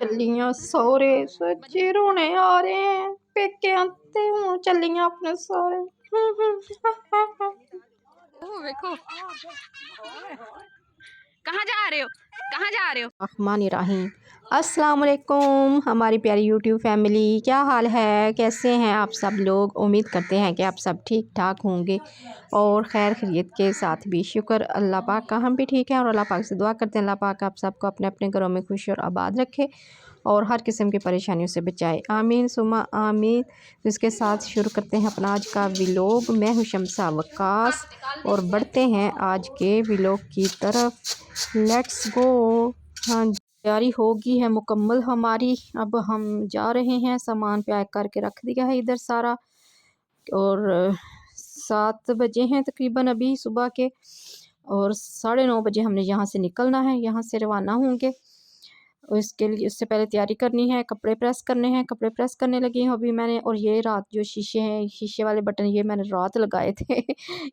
ਚੱਲੀਆਂ ਸਹੁਰੇ ਸੱਚੇ ਰੋਣੇ आ रहे हैं पेके ते हूँ ਚੱਲੀਆਂ अपने सहुरे। ओह देखो कहाँ जा रहे हो, कहाँ जा रहे हो। रहमानिर्रहीम। अस्सलाम वालेकुम हमारी प्यारी यूट्यूब फैमिली, क्या हाल है, कैसे हैं आप सब लोग। उम्मीद करते हैं कि आप सब ठीक ठाक होंगे और खैर खैरियत के साथ भी। शुक्र अल्लाह पाक का, हम भी ठीक हैं और अल्लाह पाक से दुआ करते हैं अल्लाह पाक आप सबको अपने अपने घरों में खुश और आबाद रखे और हर किस्म की परेशानियों से बचाए, आमीन सुमा आमीन। इसके साथ शुरू करते हैं अपना आज का व्लॉग। मैं हूं शम्सा वक्कास और बढ़ते हैं आज के व्लॉग की तरफ। Let's go. हाँ, तैयारी होगी है मुकम्मल हमारी। अब हम जा रहे हैं, सामान पैक करके रख दिया है इधर सारा और 7 बजे हैं तकरीबन अभी सुबह के और 9:30 बजे हमने यहाँ से निकलना है, यहाँ से रवाना होंगे। इसके लिए इससे पहले तैयारी करनी है, कपड़े प्रेस करने हैं, कपड़े प्रेस करने लगी हूँ अभी मैंने। और ये रात जो शीशे हैं, शीशे वाले बटन ये मैंने रात लगाए थे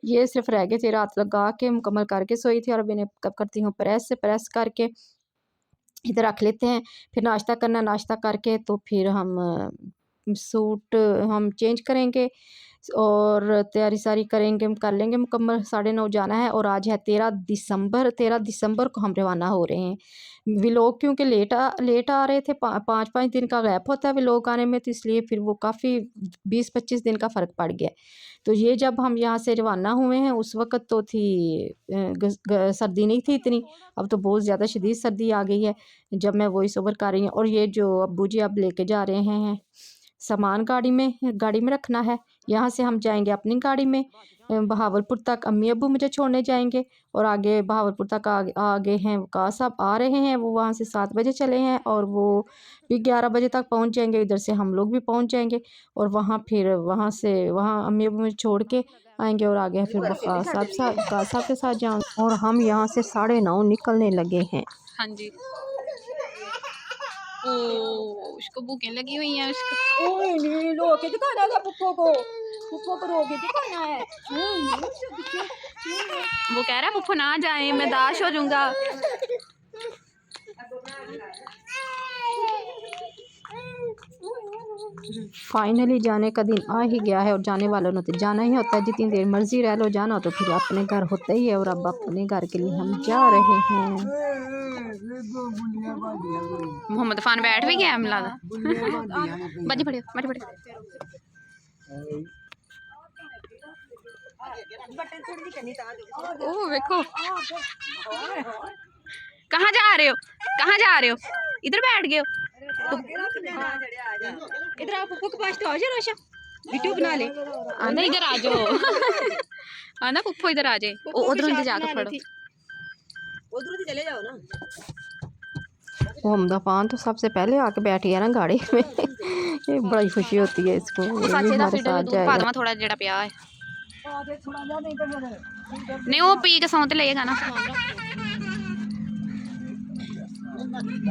ये सिर्फ रह गए थे, रात लगा के मुकम्मल करके सोई थी और अभी इन्हें कब करती हूँ प्रेस करके इधर रख लेते हैं। फिर नाश्ता करना, नाश्ता करके तो फिर हम सूट हम चेंज करेंगे और तैयारी सारी करेंगे, कर लेंगे मुकम्मल। 9:30 जाना है और आज है 13 दिसंबर। 13 दिसंबर को हम रवाना हो रहे हैं। व्लॉग क्योंकि लेट आ रहे थे, 5-5 दिन का गैप होता है व्लॉग आने में, तो इसलिए फिर वो काफ़ी 20-25 दिन का फ़र्क पड़ गया। तो ये जब हम यहाँ से रवाना हुए हैं उस वक़्त तो थी सर्दी नहीं थी इतनी, अब तो बहुत ज़्यादा शदीद सर्दी आ गई है जब मैं वॉइस ओवर कर रही हूँ। और ये जो अब्बू जी अब लेके जा रहे हैं सामान गाड़ी में रखना है। यहाँ से हम जाएंगे अपनी गाड़ी में बहावलपुर तक, अम्मी अब्बू मुझे छोड़ने जाएंगे और आगे बहावलपुर तक आगे हैं वकास साहब आ रहे हैं, वो वहाँ से 7 बजे चले हैं और वो भी 11 बजे तक पहुँच जाएंगे। इधर से हम लोग भी पहुँच जाएंगे और वहाँ से अम्मी अब्बू मुझे छोड़ के आएंगे और आगे फिर वकास साहब के साथ जाऊँ। और हम यहाँ से 9:30 निकलने लगे हैं। हाँ जी, ओ उसको भूखें लगी हुई हैं उसको। ओए नहीं लो के दिखाना है पुप्पो को रोके दिखाना है। वो कह रहा है पुप्पो ना जाए, मैं दाश हो जाऊंगा। फाइनली जाने का दिन आ ही गया है और जाने वालों ने तो जाना ही होता है, जितनी देर मर्जी रह लो, जाना हो तो फिर अपने घर होता ही है। और अब अपने घर के लिए हम जा रहे हैं। मोहम्मद फान बैठ भी गया मिला बजी पड़े ओह देखो कहाँ जा रहे हो, कहाँ जा रहे हो, इधर बैठ गए हो। इधर आप पुप्पो के पास तो आ जाओ रोशा, वीडियो बना ले। आंदा इधर आ जाओ आंदा पुप्पो इधर आ जाए, उधर जाकर पढ़ो, उधर चले जाओ ना। मोहम्मद फान तो सबसे पहले आके बैठ गया ना गाड़ी में ये बड़ी खुशी होती है इसको। हमारे साथ जाएगा थोड़ा जेड़ा पिया है नहीं वो पी के सौंते लेगा ना।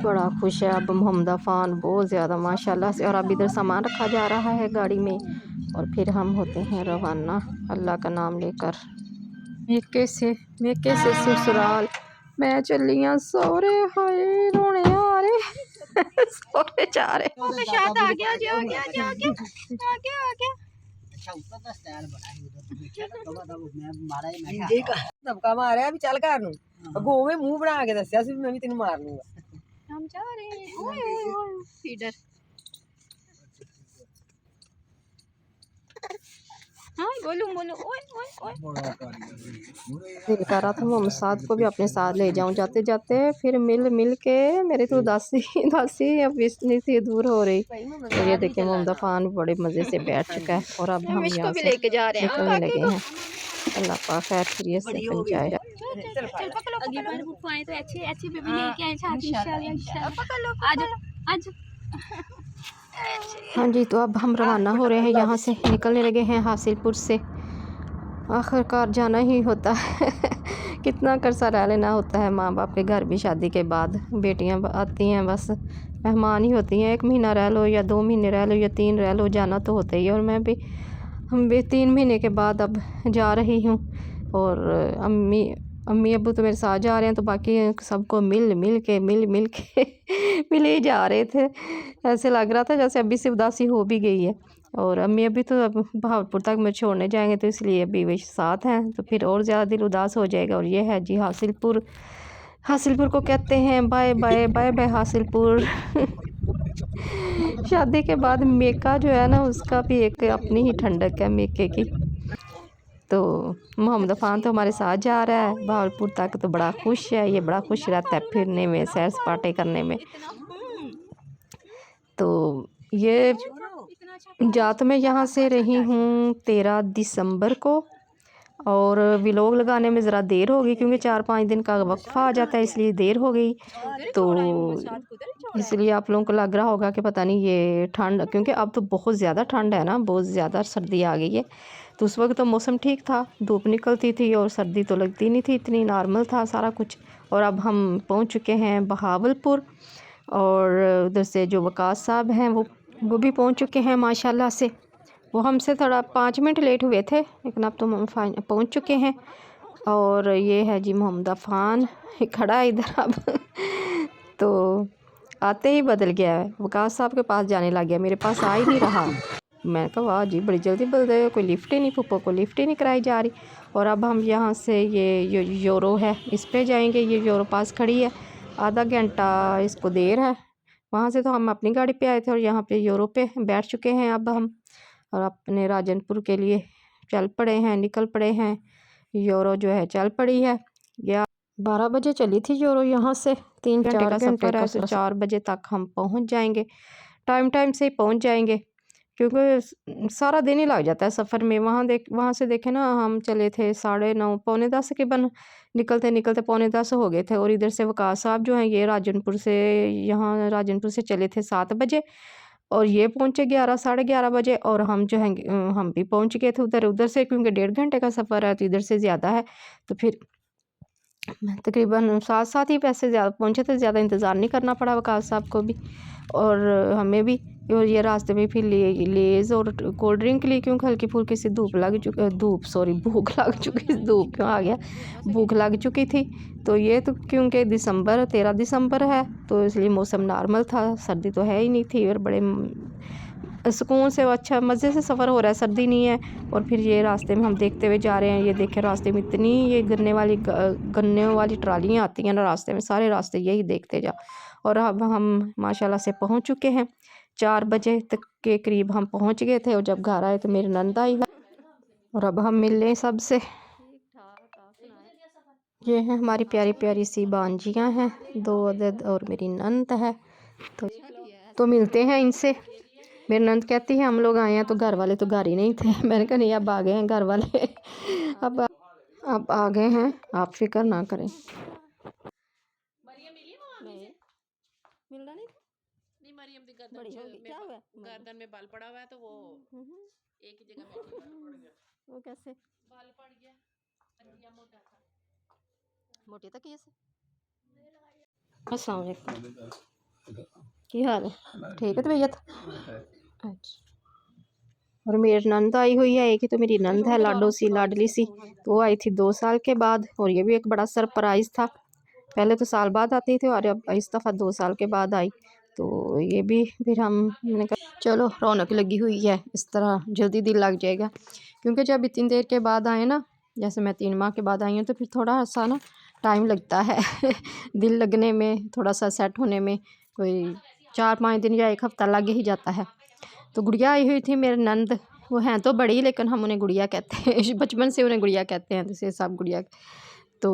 बड़ा खुश है अब मोहम्मद फान बहुत ज़्यादा माशाल्लाह से। और अब इधर सामान रखा जा रहा है गाड़ी में और फिर हम होते हैं रवाना अल्लाह का नाम लेकर। मेके से ससुराल मैं चलियां सौरे, हाय रोने आ रहे सौरे जा रहे। शायद आ गया धक्का मारिया भी चल घर नूं, अगों में मुंह बना के दस्सिया सी मैं भी तेनू मार लूंगा। हम जा रहे हैं ओए इधर। हाँ बोलो ओए दिल कर रहा था मोहम्मद साद को भी अपने साथ ले जाऊं जाते जाते, फिर मिल के मेरी तो दासी अब इतनी सी दूर हो रही। तो ये देखिए मोहम्मद फान बड़े मज़े से बैठ चुका है और अब हम यहाँ से लेके जा रहे हैं निकलने लगे हैं। अल्लाह पाक खैर खैरियत से पहुँचाए। चल पकड़ लो, अगली बार बुक आए तो अच्छी बेबी लेके आए साथ इंशाल्लाह। पकड़ लो आज हाँ जी, तो अब हम रवाना हो रहे हैं, यहाँ से निकलने लगे हैं हासिलपुर से। आखिरकार जाना ही होता है कितना करसा रह लेना होता है माँ बाप के घर भी। शादी के बाद बेटियाँ आती हैं बस मेहमान ही होती हैं, 1 महीना रह लो या 2 महीने रह लो या 3 रह लो, जाना तो होता ही है। और हम भी 3 महीने के बाद अब जा रही हूँ और अम्मी अब्बू तो मेरे साथ जा रहे हैं, तो बाकी सबको मिल मिल के मिल ही जा रहे थे। ऐसे लग रहा था जैसे अभी से उदासी हो भी गई है। और अम्मी अभी तो अब बहावलपुर तक मैं छोड़ने जाएंगे, तो इसलिए अभी वे साथ हैं, तो फिर और ज़्यादा दिल उदास हो जाएगा। और ये है जी हासिलपुर, हासिलपुर को कहते हैं bye bye bye bye Hasilpur. शादी के बाद मेका जो है ना, उसका भी एक अपनी ही ठंडक है मेके की। तो मोहम्मद अफान तो हमारे साथ जा रहा है बहावलपुर तक, तो बड़ा खुश है, ये बड़ा खुश रहता है फिरने में, सैर सपाटे करने में। तो ये जा तो मैं यहाँ से रही हूँ 13 दिसंबर को, और व्लॉग लगाने में ज़रा देर हो गई क्योंकि 4-5 दिन का वक्फा आ जाता है, इसलिए देर हो गई। तो इसलिए आप लोगों को लग रहा होगा कि पता नहीं ये ठंड, क्योंकि अब तो बहुत ज़्यादा ठंड है ना, बहुत ज़्यादा सर्दी आ गई है। तो उस वक्त तो मौसम ठीक था, धूप निकलती थी और सर्दी तो लगती नहीं थी, इतनी नॉर्मल था सारा कुछ। और अब हम पहुंच चुके हैं बहावलपुर, और उधर से जो वकास साहब हैं वो भी पहुंच चुके हैं माशाल्लाह से। वो हमसे थोड़ा 5 मिनट लेट हुए थे, लेकिन अब तो हम पहुंच चुके हैं। और ये है जी मोहम्मद अफान खड़ा है इधर अब। तो आते ही बदल गया है, वकास साहब के पास जाने लग गया, मेरे पास आ ही नहीं रहा। मैं कहा वाह जी बड़ी जल्दी बदल गए, कोई लिफ्ट ही नहीं, पप्पो को लिफ्ट ही नहीं कराई जा रही। और अब हम यहाँ से ये यूरो है इस पे जाएंगे, ये यूरो पास खड़ी है, आधा घंटा इसको देर है। वहाँ से तो हम अपनी गाड़ी पे आए थे और यहाँ पे यूरो पे बैठ चुके हैं अब हम, और अपने राजनपुर के लिए चल पड़े हैं, निकल पड़े हैं। यूरो जो है चल पड़ी है, या 12 बजे चली थी यूरो, यहाँ से 3 घंटे का सफ़र है, तो 4 बजे तक हम पहुँच जाएंगे। टाइम से ही पहुँच जाएंगे, क्योंकि सारा दिन ही लग जाता है सफ़र में। वहाँ से देखें ना, हम चले थे 9:30 पौने 10 के बन, निकलते निकलते पौने 10 हो गए थे। और इधर से वकास साहब जो हैं ये राजनपुर से, यहाँ राजनपुर से चले थे 7 बजे, और ये पहुँचे 11 साढ़े 11 बजे। और हम जो हैं हम भी पहुँच गए थे उधर से, क्योंकि 1.5 घंटे का सफ़र है, तो इधर से ज़्यादा है। तो फिर तकरीबन साथ साथ ही पैसे ज़्यादा पहुँचे थे, ज़्यादा इंतज़ार नहीं करना पड़ा वकास साहब को भी और हमें भी। और ये रास्ते में फिर लेज़ और कोल्ड ड्रिंक ली, क्योंकि हल्की फुल्की सी भूख लग चुकी, धूप क्यों आ गया, भूख लग चुकी थी। तो ये तो क्योंकि 13 दिसंबर है, तो इसलिए मौसम नॉर्मल था, सर्दी तो है ही नहीं थी, और बड़े सुकून से अच्छा मज़े से सफ़र हो रहा है, सर्दी नहीं है। और फिर ये रास्ते में हम देखते हुए जा रहे हैं, ये देखें रास्ते में इतनी ये गन्ने वाली ट्रालियाँ आती हैं ना रास्ते में, सारे रास्ते यही देखते जा। और अब हम माशाल्लाह से पहुंच चुके हैं, 4 बजे तक के करीब हम पहुंच गए थे। और जब घर आए तो मेरी नंद आई, और अब हम मिल लें सबसे। ये हैं हमारी प्यारी प्यारी सी बांजियाँ हैं, 2 अदद, और मेरी नंद है। तो मिलते हैं इनसे। मेरी नंद कहती है हम लोग आए हैं, तो घर वाले तो घर ही नहीं थे। मैंने कहा नहीं, अब आ गए हैं घर वाले, अब आ गए हैं, आप फिक्र ना करें। मिलना नहीं था? नहीं, मरियम दी गर्दन बड़ी होगी, क्या हुआ? गर्दन में बाल पड़ा हुआ है, तो वो एक ही जगह बैठी है। वो कैसे बाल पड़ गया, या मोटा था, मोटी तक से। अस्सलाम वालेकुम, की हाल है? ठीक है तबीयत? अच्छा। और मेरी नंद आई हुई है, एक ही तो मेरी नंद है, लाडो सी लाडली सी। तो वो आई थी 2 साल के बाद, और ये भी एक बड़ा सरप्राइज़ था। पहले तो साल बाद आती थी, और अब इस दफ़ा 2 साल के बाद आई। तो ये भी फिर मैंने कहा चलो रौनक लगी हुई है, इस तरह जल्दी दिल लग जाएगा। क्योंकि जब इतनी देर के बाद आए ना, जैसे मैं 3 माह के बाद आई हूँ, तो फिर थोड़ा सा ना टाइम लगता है दिल लगने में, थोड़ा सा सेट होने में, कोई 4-5 दिन या 1 हफ़्ता लग ही जाता है। तो गुड़िया आई हुई थी मेरे नंद, वो हैं तो बड़ी, लेकिन हम उन्हें गुड़िया कहते हैं, बचपन से उन्हें गुड़िया कहते हैं, जैसे सब गुड़िया। तो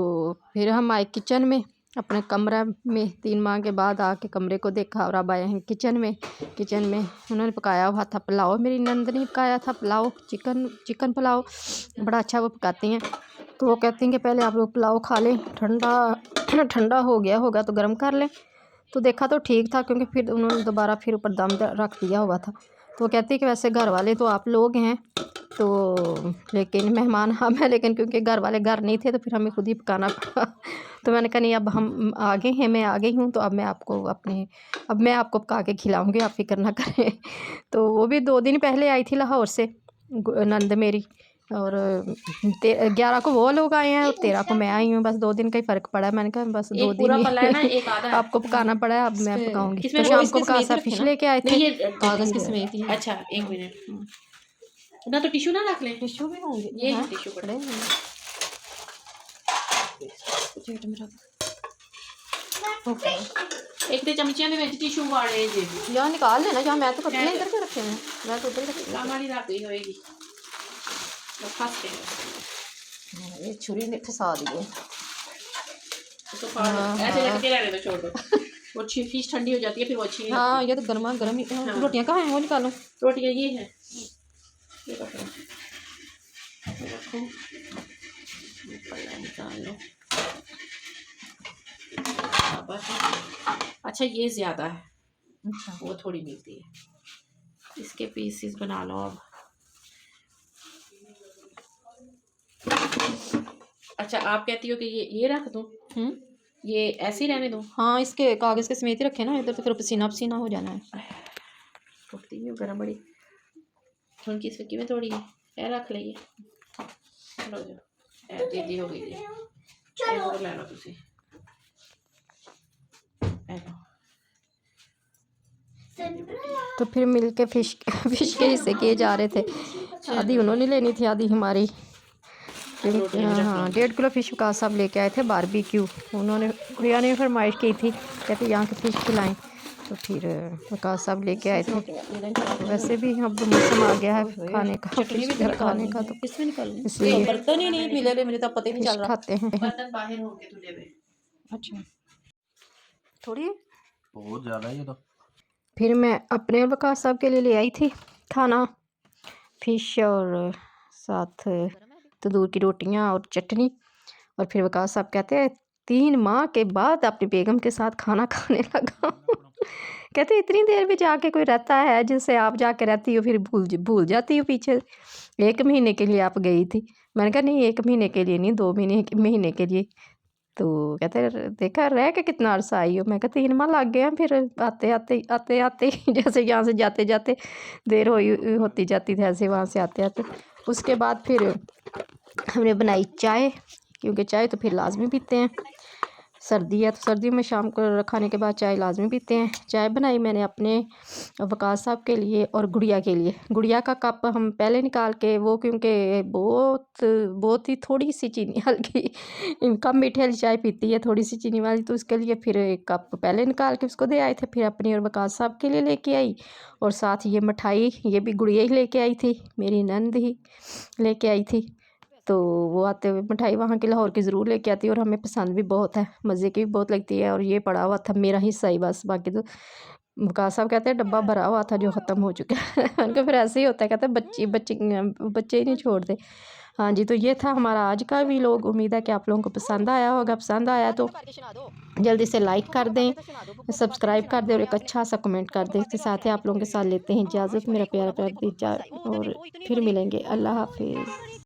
फिर हम आए किचन में, अपने कमरा में 3 माह के बाद आके कमरे को देखा, और अब आए हैं किचन में। उन्होंने पकाया हुआ था पुलाव, मेरी नंद ने पकाया था पुलाव, चिकन पुलाव, बड़ा अच्छा वो पकाती हैं। तो वो कहती हैं कि पहले आप लोग पुलाव खा लें, ठंडा हो गया होगा तो गर्म कर लें। तो देखा तो ठीक था, क्योंकि फिर उन्होंने दोबारा फिर ऊपर दम रख दिया हुआ था। तो कहती है कि वैसे घर वाले तो आप लोग हैं, तो लेकिन मेहमान हम हैं, लेकिन क्योंकि घर वाले घर नहीं थे, तो फिर हमें खुद ही पकाना पड़ा। तो मैंने कहा नहीं, अब हम आ गए हैं, मैं आ गई हूँ, तो अब मैं आपको पका के खिलाऊँगी, आप फिक्र ना करें। तो वो भी 2 दिन पहले आई थी लाहौर से, नंद मेरी, और 11 को वो लोग आए हैं और 13 को मैं आई हूँ। बस 2 दिन का ही फ़र्क पड़ा है। मैंने कहा बस 2 दिन पूरा ही पला है ना, एक आधा है। आपको पकाना पड़ा है, अब मैं पकाऊंगी। किसमें तो वो शाम इसके को पका समेत फिश रखे ना? लेके आए थे। नहीं, ये कागज़ के समेत ही। अच्छा, एक मिनट ना, तो टिश्यू ना रख लें? टिश्यू भी होंगे, ये हाँ, टिश्यू पड़े पड़े। हैं। प्लेट में रख। एक तो चमचियां दे विच टिश्यू वाड़े जे यहाँ निकाल लेना, यहाँ मैं तो करती हूँ, इधर क्यों रखे हैं? मैं तो उधर ही रखी काम वाली रख गई होएगी। तो फंस गए। हूँ। ये छुरी ने फंसा दिए। तो फाड़ ऐसे लटके रहने दो, छोड़ दो। वो फिश ठंडी हो जाती है, फिर वो अच्छी नहीं हाँ, लगती। ये तो गर्मा गर्म ही। हाँ। रोटियाँ कहाँ हैं, वो निकालो। रोटियां ये है, ये पकड़ो, रखो, निकाल लो। अच्छा, ये ज्यादा है, अच्छा, वो थोड़ी मिलती है। इसके पीसेस बना लो अब। अच्छा, आप कहती हो कि ये रख दूं? ये ऐसे ही रहने दूं? हाँ, इसके कागज़ के समेत ही रखे ना, इधर तो फिर पसीना पसीना हो जाना है। टूटती भी गर्म बड़ी उनकी इसकी में थोड़ी है, रख लीजिए। लो जो दीदी हो गई है, और ले लो तुसी। तो फिर मिलके फिश के हिस्से किए जा रहे थे। आधी उन्होंने लेनी थी, आधी हमारी। हाँ, 1.5 किलो फ़िश विकास साहब लेके आए थे, बारबेक्यू। उन्होंने गुड़िया ने फरमाइश की थी, कहते यहाँ की फ़िश खिलाएं, तो फिर विकास साहब लेके आए थे। वैसे भी अब मौसम आ गया है खाने का, फ़िश खाने का, तो इसलिए बर्तन ही नहीं मिले, मुझे तो पता ही नहीं फ़िश चल रहा। खाते हैं। बर्तन बाहर होंगे तुझे में। अच्छा, थोड़ी बहुत ज़्यादा ही तो। फिर मैं अपने और विकास साहब के लिए ले आई थी खाना, फ़िश और साथ तंदूर की रोटियां और चटनी। और फिर विकास साहब कहते हैं 3 माह के बाद अपनी बेगम के साथ खाना खाने लगा। कहते इतनी देर भी जाके कोई रहता है जिससे आप जाके रहती हो, फिर भूल जाती हो पीछे। 1 महीने के लिए आप गई थी। मैंने कहा नहीं, 1 महीने के लिए नहीं, 2 महीने के लिए। तो कहते देखा रह के कितना अरसा आई हो। मैं कहा 3 माह लग गए हैं, फिर आते जैसे यहाँ से जाते जाते देर होती जाती थी, ऐसे वहाँ से आते आते। उसके बाद फिर हमने बनाई चाय, क्योंकि चाय तो फिर लाजमी पीते हैं। सर्दी है तो सर्दियों में शाम को खाने के बाद चाय लाजमी पीते हैं। चाय बनाई मैंने अपने वकास साहब के लिए और गुड़िया के लिए। गुड़िया का कप हम पहले निकाल के वो, क्योंकि बहुत ही थोड़ी सी चीनी हल्की कम मीठे वाली चाय पीती है, थोड़ी सी चीनी वाली, तो उसके लिए फिर एक कप पहले निकाल के उसको दे आए थे। फिर अपनी और वकास साहब के लिए लेके आई, और साथ ये मिठाई, ये भी गुड़िया ही लेके आई थी, मेरी नंद ही लेके आई थी। तो वो आते हुए मिठाई वहाँ की लाहौर की ज़रूर लेके आती है, और हमें पसंद भी बहुत है, मज़े की भी बहुत लगती है। और ये पड़ा हुआ था मेरा हिस्सा ही बस, बाकी तो विकास साहब कहते हैं डब्बा भरा हुआ था जो ख़त्म हो चुका है। उनका फिर ऐसे ही होता है, कहते हैं बच्चे ही नहीं छोड़ते। हाँ जी, तो ये था हमारा आज का व्लॉग। उम्मीद है कि आप लोगों को पसंद आया होगा। पसंद आया तो जल्दी से लाइक कर दें, सब्सक्राइब कर दें, और एक अच्छा सा कमेंट कर दें। इसके साथ ही आप लोगों के साथ लेते हैं इजाज़त। मेरा प्यारा प्यार दीजिए और फिर मिलेंगे। अल्लाह हाफिज़।